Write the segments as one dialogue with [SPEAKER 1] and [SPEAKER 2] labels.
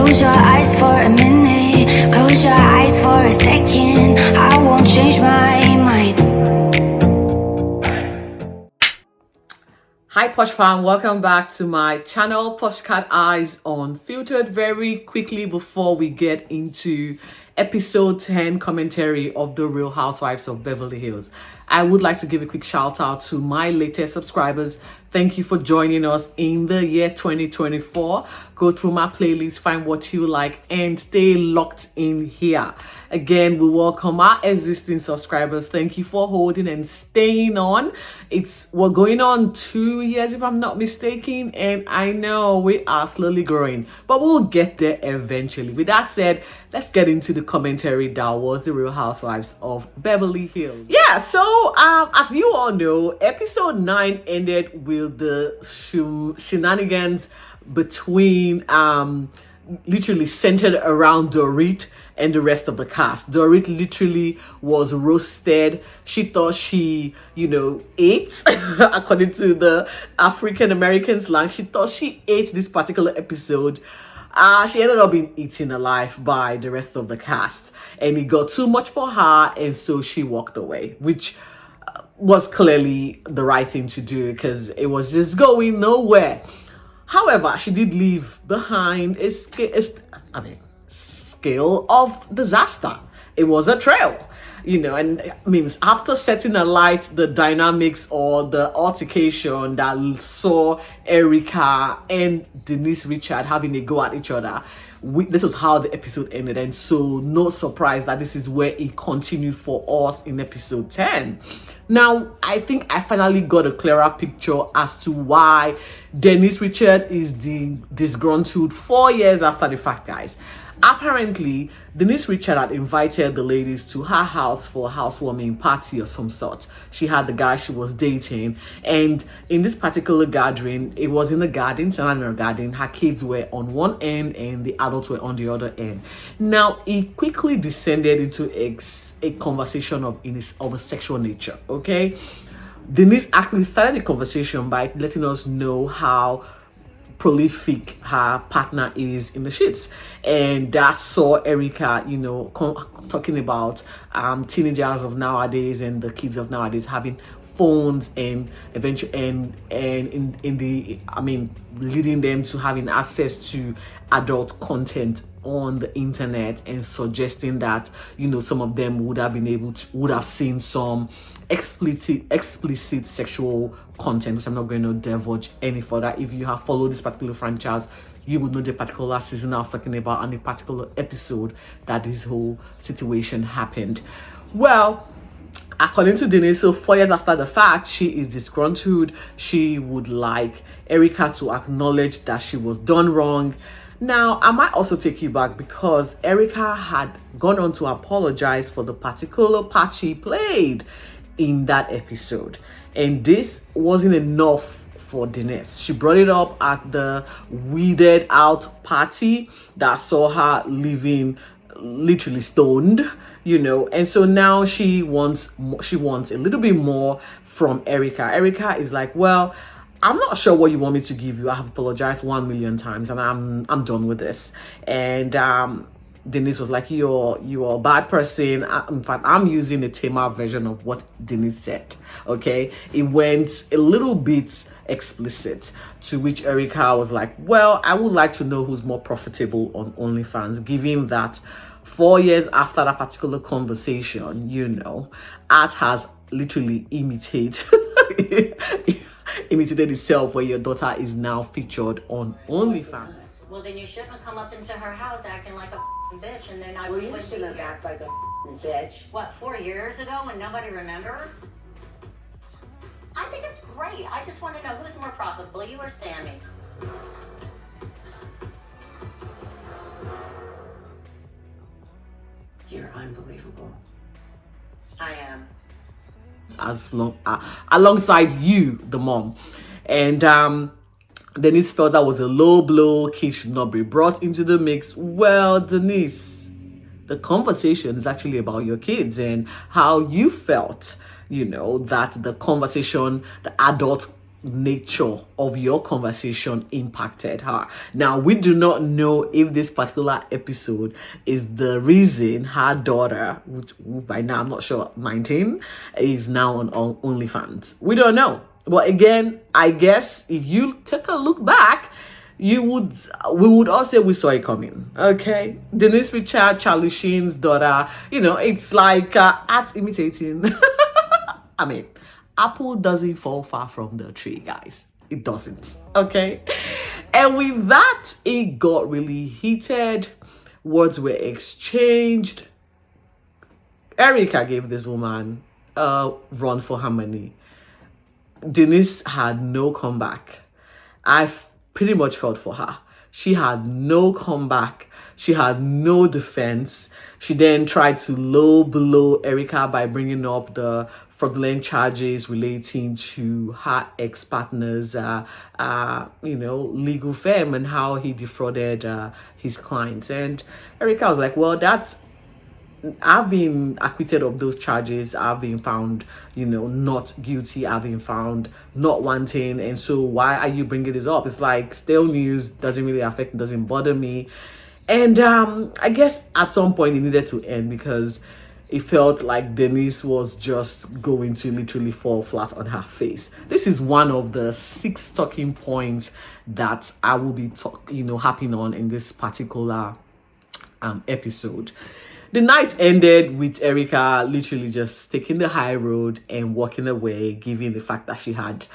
[SPEAKER 1] Close your eyes for a minute, close your eyes for a second. I won't change my mind.
[SPEAKER 2] Hi Posh fam, welcome back to my channel Poshcateyes Unfiltered. Very quickly before we get into episode 10 commentary of The Real Housewives of Beverly Hills, I would like to give a quick shout out to my latest subscribers. Thank you for joining us in the year 2024. Go through my playlist, find what you like, and stay locked in here. Again, we welcome our existing subscribers. Thank you for holding and staying on. We're going on 2 years, if I'm not mistaken, and I know we are slowly growing, but we'll get there eventually. With that said, let's get into the commentary that was The Real Housewives of Beverly Hills. Yeah, so as you all know, episode 9 ended with the shenanigans between literally centered around Dorit and the rest of the cast. Dorit literally was roasted. She thought she, ate, according to the African American slang. She thought she ate this particular episode. She ended up being eaten alive by the rest of the cast, and it got too much for her, and so she walked away, which was clearly the right thing to do because it was just going nowhere. However, she did leave behind a scale of disaster. It was a trail, and it means after setting alight the dynamics or the altercation that saw Erika and Dennis Richard having a go at each other, this was how the episode ended, and so no surprise that this is where it continued for us in episode 10. Now, I think I finally got a clearer picture as to why Dennis Richard is disgruntled 4 years after the fact, guys. Apparently, Dennis Richard had invited the ladies to her house for a housewarming party of some sort. She had the guy she was dating, and in this particular gathering, it was in the garden, Savannah garden. Her kids were on one end and the adults were on the other end. Now, it quickly descended into a conversation of a sexual nature, okay? Denise actually started the conversation by letting us know how prolific her partner is in the sheets, and that saw Erika talking about teenagers of nowadays and the kids of nowadays having phones and eventually leading them to having access to adult content on the internet, and suggesting that some of them would have seen some explicit sexual content, which I'm not going to divulge any further. If you have followed this particular franchise, you would know the particular season I was talking about and the particular episode that this whole situation happened. Well, according to Denise, so 4 years after the fact, she is disgruntled. She would like Erika to acknowledge that she was done wrong. Now, I might also take you back because Erika had gone on to apologize for the particular part she played in that episode, and this wasn't enough for Denise. She brought it up at the weeded out party that saw her living literally stoned, and so now she wants a little bit more from Erika. Erika is like, well, I'm not sure what you want me to give you. I have apologized 1 million times and I'm done with this. And Denise was like, you're a bad person. In fact, I'm using a tamer version of what Denise said. Okay, it went a little bit explicit, to which Erika was like, well, I would like to know who's more profitable on OnlyFans, given that 4 years after that particular conversation, art has literally imitated itself, where your daughter is now featured on OnlyFans.
[SPEAKER 3] Well, then you shouldn't have come up into her house acting like a bitch, and then I
[SPEAKER 4] Well, you shouldn't have acted like a bitch.
[SPEAKER 3] What, 4 years ago when nobody remembers? I think it's great. I just want to know who's more profitable, you or Sammy?
[SPEAKER 4] You're unbelievable.
[SPEAKER 3] I am.
[SPEAKER 2] Alongside you, the mom. And Denise felt that was a low blow. Kids should not be brought into the mix. Well, Denise, the conversation is actually about your kids and how you felt, that the conversation, the adult nature of your conversation impacted her. Now, we do not know if this particular episode is the reason her daughter, which by now I'm not sure 19, is now on OnlyFans. We don't know. But again, I guess if you take a look back, we would all say we saw it coming. Okay, Denise Richard, Charlie Sheen's daughter, it's like art imitating. I mean, apple doesn't fall far from the tree, guys. It doesn't. Okay, and with that, it got really heated. Words were exchanged. Erika gave this woman a run for her money. Denise had no comeback. I've pretty much felt for her. She had no comeback. She had no defense. She then tried to low blow Erika by bringing up the fraudulent charges relating to her ex-partner's, legal firm and how he defrauded his clients. And Erika was like, well, I've been acquitted of those charges. I've been found, not guilty. I've been found not wanting. And so why are you bringing this up? It's like stale news, doesn't really affect me, doesn't bother me. And I guess at some point it needed to end because it felt like Denise was just going to literally fall flat on her face. This is one of the 6 talking points that I will be harping on in this particular episode. The night ended with Erika literally just taking the high road and walking away, given the fact that she had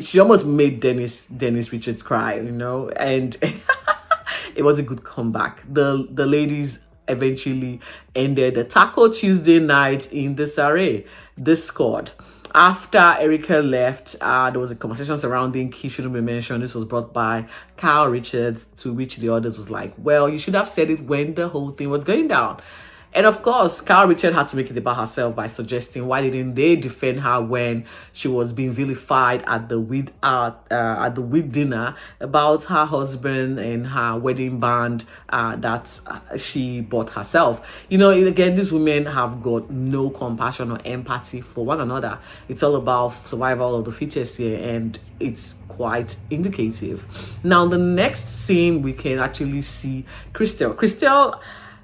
[SPEAKER 2] she almost made Dennis Richards cry, and it was a good comeback. The ladies eventually ended the Taco Tuesday night in disarray, discord. After Erika left, there was a conversation surrounding Key shouldn't be mentioned. This was brought by Kyle Richards, to which the others was like, well, you should have said it when the whole thing was going down. And of course, Kyle Richards had to make it about herself by suggesting why didn't they defend her when she was being vilified at the weed dinner about her husband and her wedding band that she bought herself. Again, these women have got no compassion or empathy for one another. It's all about survival of the fittest here, and it's quite indicative. Now, the next scene we can actually see Christelle.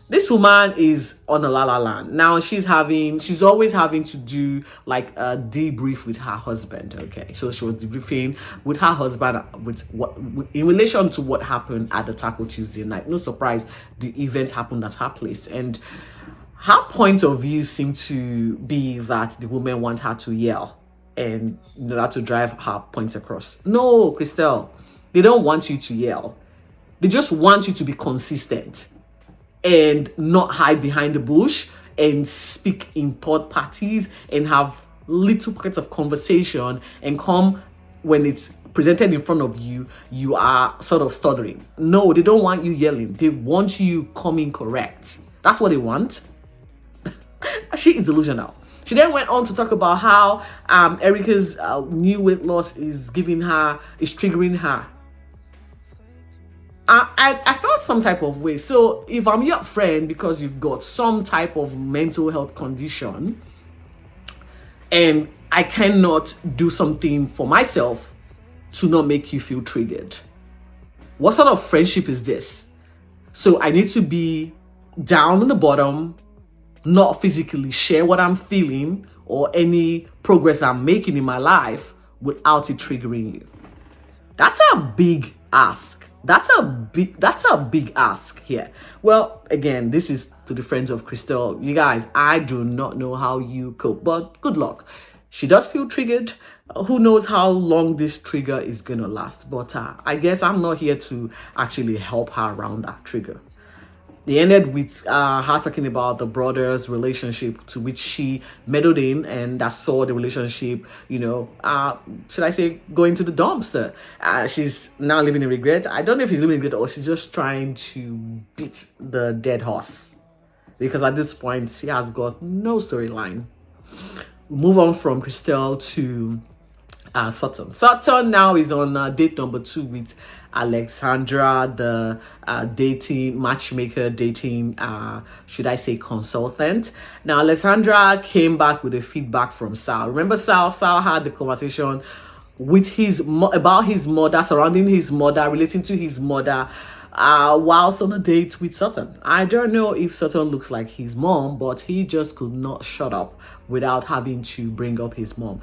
[SPEAKER 2] This woman is on a la land. Now she's always having to do like a debrief with her husband. Okay, so she was debriefing with her husband in relation to what happened at the Taco Tuesday night. No surprise, the event happened at her place, and her point of view seemed to be that the women want her to yell and in order to drive her point across. No, Christelle, they don't want you to yell. They just want you to be consistent and not hide behind the bush and speak in third parties and have little pockets of conversation, and come when it's presented in front of you, you are sort of stuttering. No, they don't want you yelling. They want you coming correct. That's what they want. She is delusional. She then went on to talk about how Erika's new weight loss is triggering her. I felt some type of way. So if I'm your friend because you've got some type of mental health condition and I cannot do something for myself to not make you feel triggered, what sort of friendship is this? So I need to be down on the bottom, not physically share what I'm feeling or any progress I'm making in my life without it triggering you. That's a big ask. That's a big ask here. Well, again, this is to the friends of Christelle. You guys, I do not know how you cope, but good luck. She does feel triggered. Who knows how long this trigger is gonna last? But I guess I'm not here to actually help her around that trigger. They ended with her talking about the brothers' relationship, to which she meddled in, and that saw the relationship, should I say, going to the dumpster. She's now living in regret. I don't know if she's living in regret or she's just trying to beat the dead horse, because at this point she has got no storyline. Move on from Christelle to Sutton. Sutton now is on date number 2 with Alexandra, the matchmaker, should I say, consultant. Now, Alexandra came back with a feedback from Sal. Remember Sal had the conversation with about his mother, surrounding his mother, relating to his mother, whilst on a date with Sutton. I don't know if Sutton looks like his mom, but he just could not shut up without having to bring up his mom.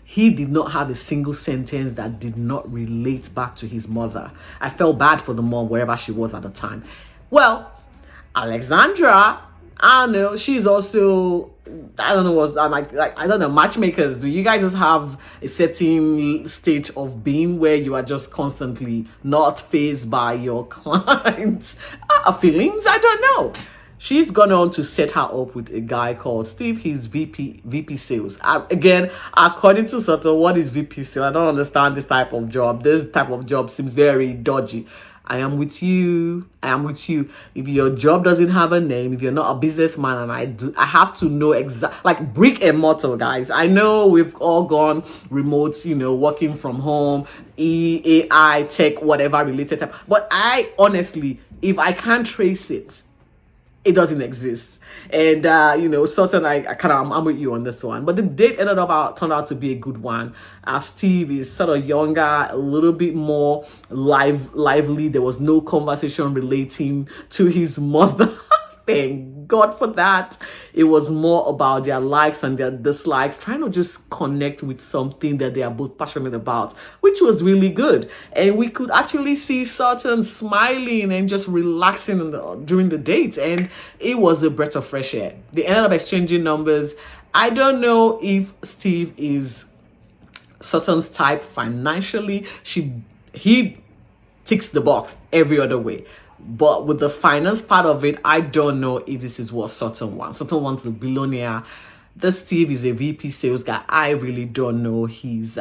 [SPEAKER 2] He did not have a single sentence that did not relate back to his mother. I felt bad for the mom, wherever she was at the time. Well, Alexandra, I don't know, she's also, I don't know what I'm like I don't know, matchmakers. Do you guys just have a certain state of being where you are just constantly not fazed by your clients' feelings? I don't know. She's gone on to set her up with a guy called Steve. He's VP sales. Again, according to Sutton, what is VP sales? I don't understand this type of job. This type of job seems very dodgy. I am with you. I am with you. If your job doesn't have a name, if you're not a businessman, and I have to know like brick and mortar, guys. I know we've all gone remote, working from home, AI, tech, whatever related type. But I honestly, if I can't trace it, it doesn't exist. And Sutton, I'm with you on this one. But the date turned out to be a good one. Steve is sort of younger, a little bit more lively. There was no conversation relating to his mother. Thank God for that. It was more about their likes and their dislikes, trying to just connect with something that they are both passionate about, which was really good. And we could actually see Sutton smiling and just relaxing during the date. And it was a breath of fresh air. They ended up exchanging numbers. I don't know if Steve is Sutton's type financially. He ticks the box every other way. But with the finance part of it, I don't know if this is what Sutton wants. Sutton wants a billionaire. This Steve is a VP sales guy. I really don't know his,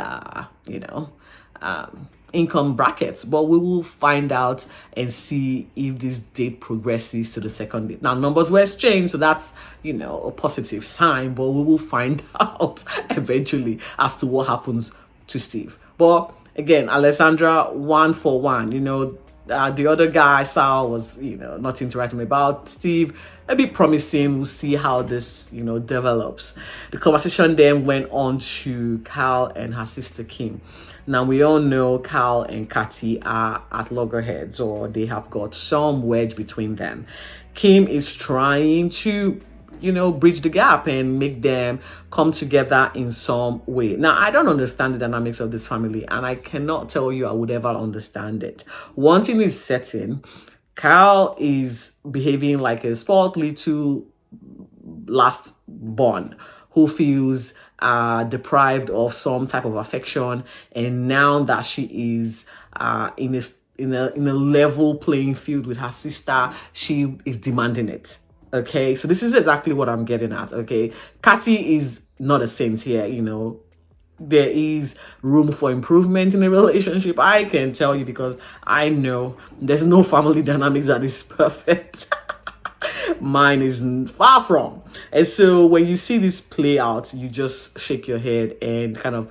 [SPEAKER 2] income brackets. But we will find out and see if this date progresses to the second date. Now, numbers were exchanged, so that's, a positive sign. But we will find out eventually as to what happens to Steve. But again, Alessandra, 1 for 1, the other guy, Sal, was, nothing to write home about. Steve, a bit promising. We'll see how this, develops. The conversation then went on to Cal and her sister Kim. Now, we all know Cal and Katy are at loggerheads, or they have got some wedge between them. Kim is trying to bridge the gap and make them come together in some way. Now, I don't understand the dynamics of this family, and I cannot tell you I would ever understand it. One thing is certain, Cal is behaving like a spoiled little last born who feels deprived of some type of affection, and now that she is in a level playing field with her sister, she is demanding it. Okay, so this is exactly what I'm getting at. Okay, Katy is not a saint here. There is room for improvement in a relationship. I can tell you, because I know there's no family dynamics that is perfect. Mine is far from. And so when you see this play out, you just shake your head and kind of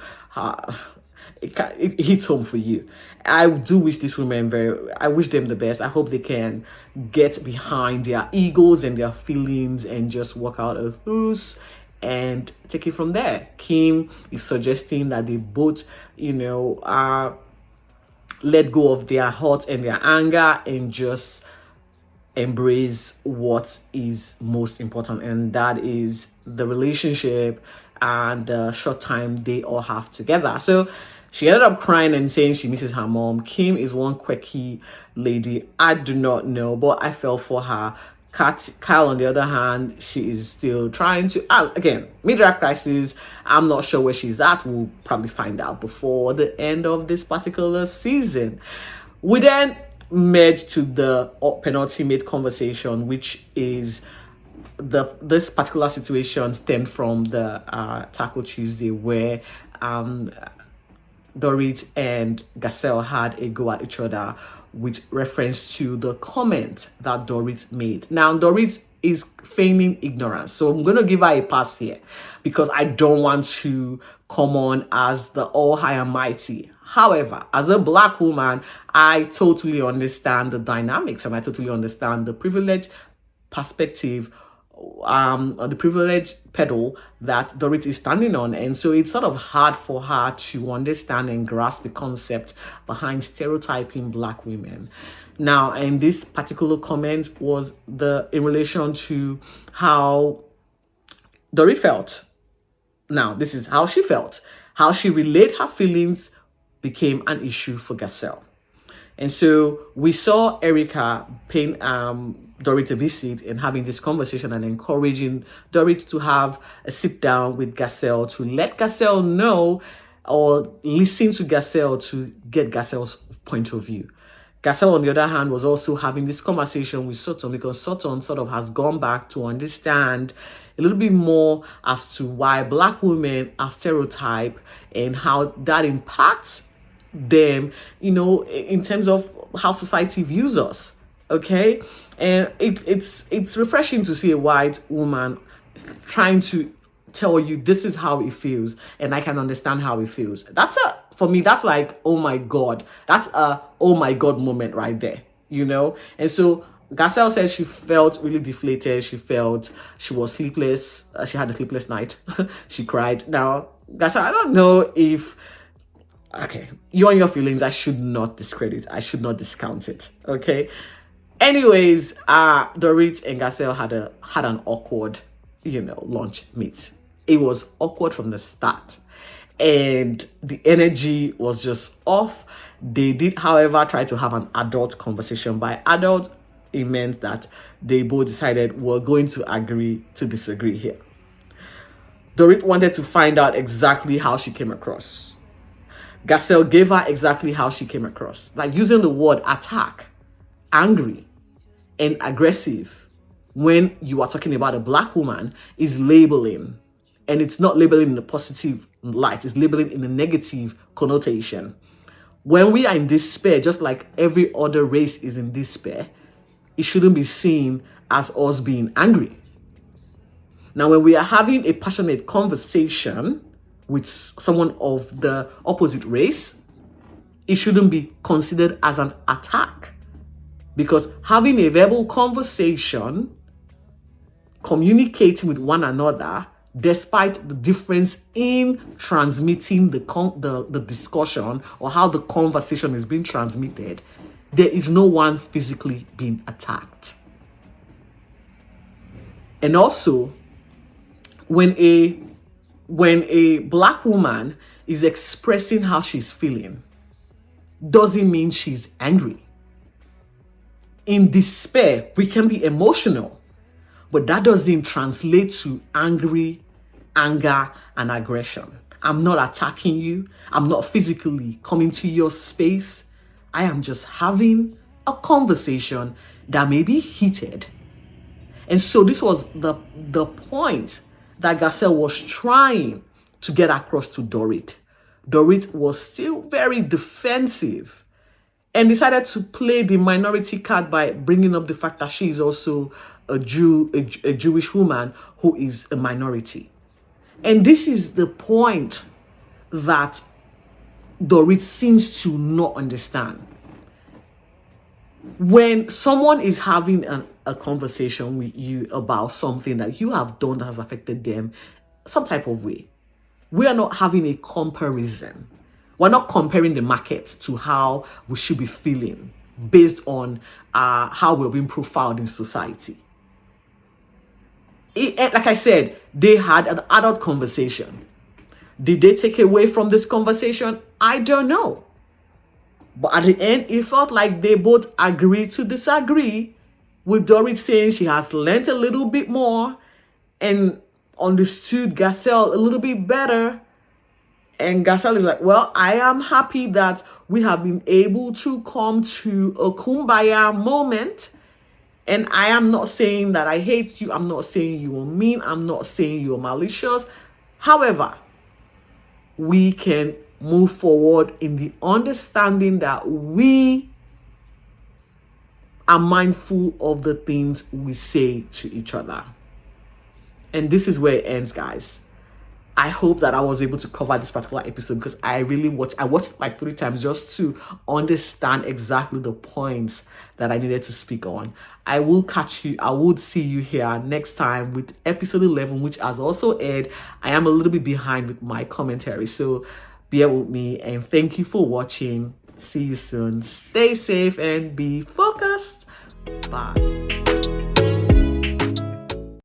[SPEAKER 2] it hits home for you. I do wish these women I wish them the best. I hope they can get behind their egos and their feelings and just work out a truce and take it from there. Kim is suggesting that they both, let go of their hurt and their anger and just embrace what is most important, and that is the relationship and the short time they all have together. So she ended up crying and saying she misses her mom. Kim is one quirky lady. I do not know, but I fell for her. Kyle, on the other hand, she is still trying to, again, midlife crisis. I'm not sure where she's at. We'll probably find out before the end of this particular season. We then merge to the penultimate conversation, which is this particular situation stemmed from the Taco Tuesday, where Dorit and Garcelle had a go at each other with reference to the comment that Dorit made. Now, Dorit is feigning ignorance, so I'm going to give her a pass here because I don't want to come on as the all high and mighty. However, as a Black woman, I totally understand the dynamics and I totally understand the privileged perspective the privileged pedal that Dorit is standing on, and so it's sort of hard for her to understand and grasp the concept behind stereotyping black women. Now, and this particular comment was in relation to how Dorit felt. Now, this is how she felt. How she relayed her feelings became an issue for Garcelle. And so we saw Erika paying Dorit a visit and having this conversation and encouraging Dorit to have a sit down with Garcelle to let Garcelle know or listen to Garcelle to get Garcelle's point of view. Garcelle, on the other hand, was also having this conversation with Sutton because Sutton sort of has gone back to understand a little bit more as to why black women are stereotyped and how that impacts them, you know, in terms of how society views us. Okay, and it's refreshing to see a white woman trying to tell you this is how it feels and I can understand how it feels. For me, that's like, oh my God, that's a oh my God moment right there, you know. And so Garcelle says she felt really deflated. She felt she was sleepless. She had a sleepless night. She cried. Now, Garcelle, I don't know if, okay, you and your feelings, I should not discredit. I should not discount it. Okay. Anyways, Dorit and Garcelle had an awkward, lunch meet. It was awkward from the start. And the energy was just off. They did, however, try to have an adult conversation. By adult, it meant that they both decided we're going to agree to disagree here. Dorit wanted to find out exactly how she came across. Garcelle gave her exactly how she came across. Like using the word attack, angry, and aggressive when you are talking about a black woman is labeling. And it's not labeling in a positive light. It's labeling in a negative connotation. When we are in despair, just like every other race is in despair, it shouldn't be seen as us being angry. Now, when we are having a passionate conversation with someone of the opposite race, it shouldn't be considered as an attack. Because having a verbal conversation, communicating with one another, despite the difference in transmitting the discussion or how the conversation is being transmitted, there is no one physically being attacked. And also, when a black woman is expressing how she's feeling, doesn't mean she's angry. In despair, we can be emotional, but that doesn't translate to anger, and aggression. I'm not attacking you. I'm not physically coming to your space. I am just having a conversation that may be heated. And so this was the point that Garcelle was trying to get across to Dorit. Dorit was still very defensive and decided to play the minority card by bringing up the fact that she is also a Jewish woman who is a minority. And this is the point that Dorit seems to not understand. When someone is having a conversation with you about something that you have done that has affected them some type of way, we are not having a comparison. We're not comparing the market to how we should be feeling based on how we're being profiled in society. Like I said, they had an adult conversation. Did they take away from this conversation? I don't know. But at the end, it felt like they both agreed to disagree, with Dorit saying she has learned a little bit more and understood Garcelle a little bit better. And Garcelle is like, well, I am happy that we have been able to come to a kumbaya moment. And I am not saying that I hate you. I'm not saying you are mean. I'm not saying you're malicious. However, we can move forward in the understanding that we are mindful of the things we say to each other. And this is where it ends, guys. I hope that I was able to cover this particular episode, because I watched it like 3 times just to understand exactly the points that I needed to speak on. I would see you here next time with episode 11, which has also aired. I am a little bit behind with my commentary, so bear with me, and thank you for watching. See you soon. Stay safe and be focused. Bye.